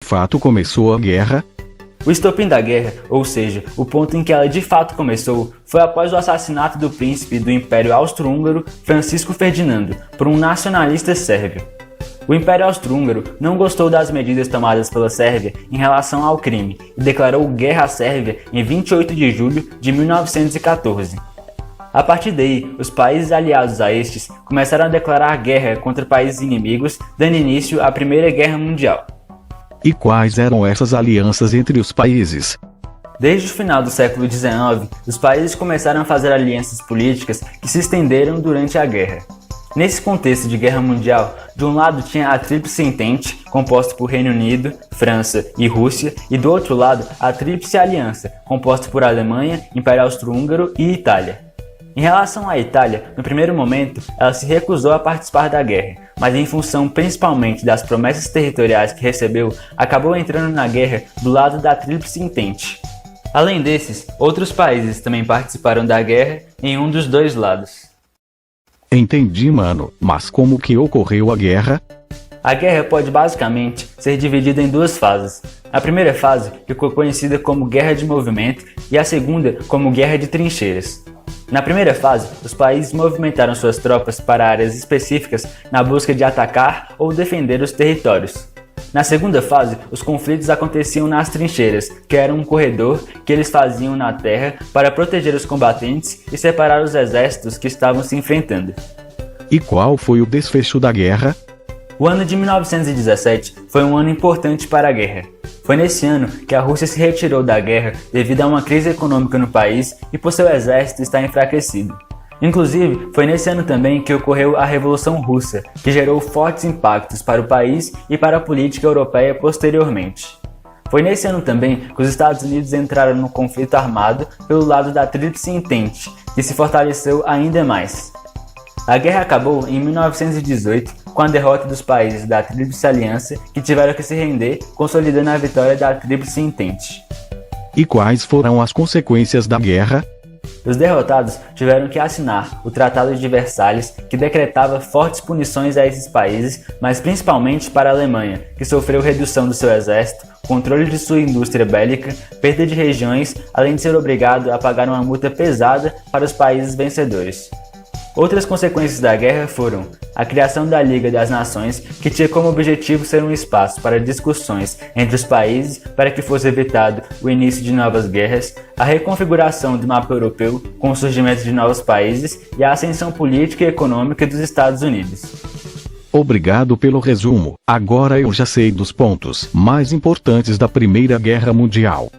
fato começou a guerra? O estopim da guerra, ou seja, o ponto em que ela de fato começou, foi após o assassinato do príncipe do Império Austro-Húngaro, Francisco Ferdinando, por um nacionalista sérvio. O Império Austro-Húngaro não gostou das medidas tomadas pela Sérvia em relação ao crime e declarou guerra à Sérvia em 28 de julho de 1914. A partir daí, os países aliados a estes começaram a declarar guerra contra países inimigos, dando início à Primeira Guerra Mundial. E quais eram essas alianças entre os países? Desde o final do século XIX, os países começaram a fazer alianças políticas que se estenderam durante a guerra. Nesse contexto de guerra mundial, de um lado tinha a Tríplice Entente, composta por Reino Unido, França e Rússia, e do outro lado a Tríplice Aliança, composta por Alemanha, Império Austro-Húngaro e Itália. Em relação à Itália, no primeiro momento, ela se recusou a participar da guerra, mas em função principalmente das promessas territoriais que recebeu, acabou entrando na guerra do lado da Tríplice Entente. Além desses, outros países também participaram da guerra em um dos dois lados. Entendi, mano, mas como que ocorreu a guerra? A guerra pode basicamente ser dividida em duas fases. A primeira fase ficou conhecida como Guerra de Movimento e a segunda como Guerra de Trincheiras. Na primeira fase, os países movimentaram suas tropas para áreas específicas na busca de atacar ou defender os territórios. Na segunda fase, os conflitos aconteciam nas trincheiras, que eram um corredor que eles faziam na terra para proteger os combatentes e separar os exércitos que estavam se enfrentando. E qual foi o desfecho da guerra? O ano de 1917 foi um ano importante para a guerra. Foi nesse ano que a Rússia se retirou da guerra devido a uma crise econômica no país e por seu exército estar enfraquecido. Inclusive, foi nesse ano também que ocorreu a Revolução Russa, que gerou fortes impactos para o país e para a política europeia posteriormente. Foi nesse ano também que os Estados Unidos entraram no conflito armado pelo lado da Tríplice Entente, que se fortaleceu ainda mais. A guerra acabou em 1918 com a derrota dos países da Tríplice Aliança, que tiveram que se render, consolidando a vitória da Tríplice Entente. E quais foram as consequências da guerra? Os derrotados tiveram que assinar o Tratado de Versalhes, que decretava fortes punições a esses países, mas principalmente para a Alemanha, que sofreu redução do seu exército, controle de sua indústria bélica, perda de regiões, além de ser obrigado a pagar uma multa pesada para os países vencedores. Outras consequências da guerra foram a criação da Liga das Nações, que tinha como objetivo ser um espaço para discussões entre os países para que fosse evitado o início de novas guerras, a reconfiguração do mapa europeu com o surgimento de novos países e a ascensão política e econômica dos Estados Unidos. Obrigado pelo resumo. Agora eu já sei dos pontos mais importantes da Primeira Guerra Mundial.